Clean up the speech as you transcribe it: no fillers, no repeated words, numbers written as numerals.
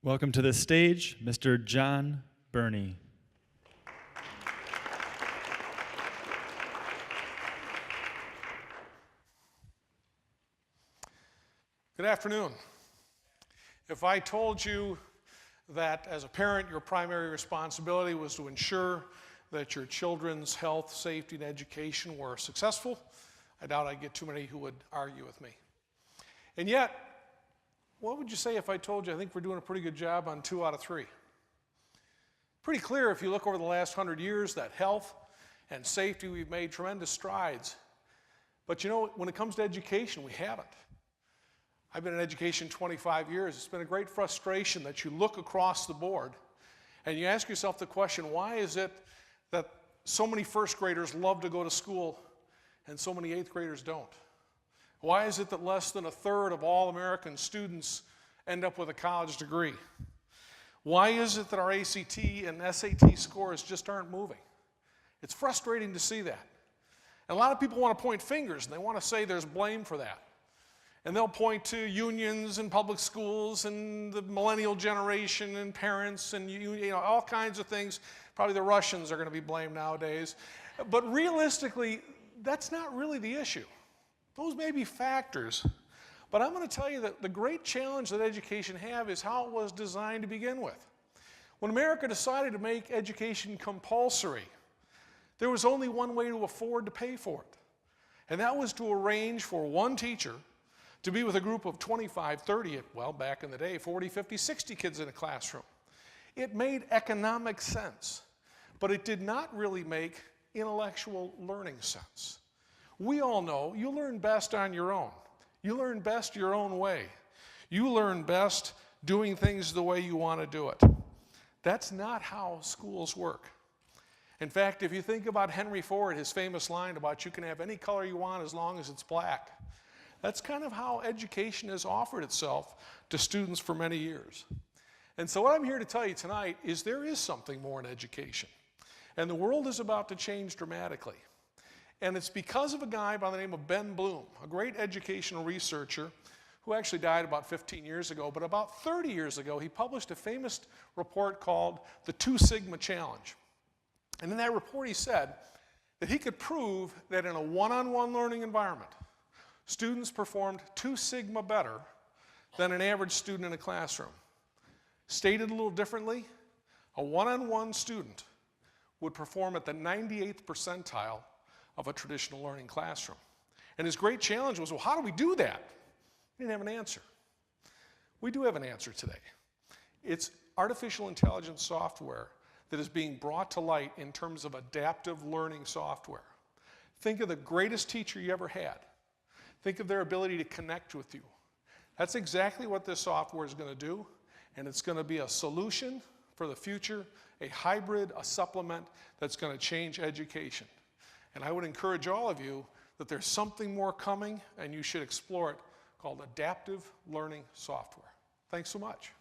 Welcome to the stage, Mr. John Birney. Good afternoon. If I told you that as a parent your primary responsibility was to ensure that your children's health, safety, and education were successful, I doubt I'd get too many who would argue with me. And yet, what would you say if I told you I think we're doing a pretty good job on 2 out of 3? Pretty clear if you look over the last 100 years that health and safety we've made tremendous strides. But you know, when it comes to education, we haven't. I've been in education 25 years. It's been a great frustration that you look across the board and you ask yourself the question, why is it that so many first graders love to go to school and so many 8th graders don't? Why is it that less than 1/3 of all American students end up with a college degree? Why is it that our ACT and SAT scores just aren't moving? It's frustrating to see that. And a lot of people want to point fingers and they want to say there's blame for that. And they'll point to unions and public schools and the millennial generation and parents and all kinds of things. Probably the Russians are going to be blamed nowadays. But realistically, that's not really the issue. Those may be factors. But I'm going to tell you that the great challenge that education have is how it was designed to begin with. When America decided to make education compulsory, there was only one way to afford to pay for it. And that was to arrange for one teacher to be with a group of 25, 30, well, back in the day, 40, 50, 60 kids in a classroom. It made economic sense, but it did not really make intellectual learning sense. We all know you learn best on your own. You learn best your own way. You learn best doing things the way you want to do it. That's not how schools work. In fact, if you think about Henry Ford, his famous line about you can have any color you want as long as it's black, that's kind of how education has offered itself to students for many years. And so what I'm here to tell you tonight is there is something more in education. And the world is about to change dramatically. And it's because of a guy by the name of Ben Bloom, a great educational researcher who actually died about 15 years ago. But about 30 years ago, he published a famous report called the 2 Sigma Challenge. And in that report, he said that he could prove that in a one-on-one learning environment, students performed 2 sigma better than an average student in a classroom. Stated a little differently, a one-on-one student would perform at the 98th percentile of a traditional learning classroom. And his great challenge was, well, how do we do that? He didn't have an answer. We do have an answer today. It's artificial intelligence software that is being brought to light in terms of adaptive learning software. Think of the greatest teacher you ever had. Think of their ability to connect with you. That's exactly what this software is going to do, and it's going to be a solution for the future, a hybrid, a supplement that's going to change education. And I would encourage all of you that there's something more coming, and you should explore it, called adaptive learning software. Thanks so much.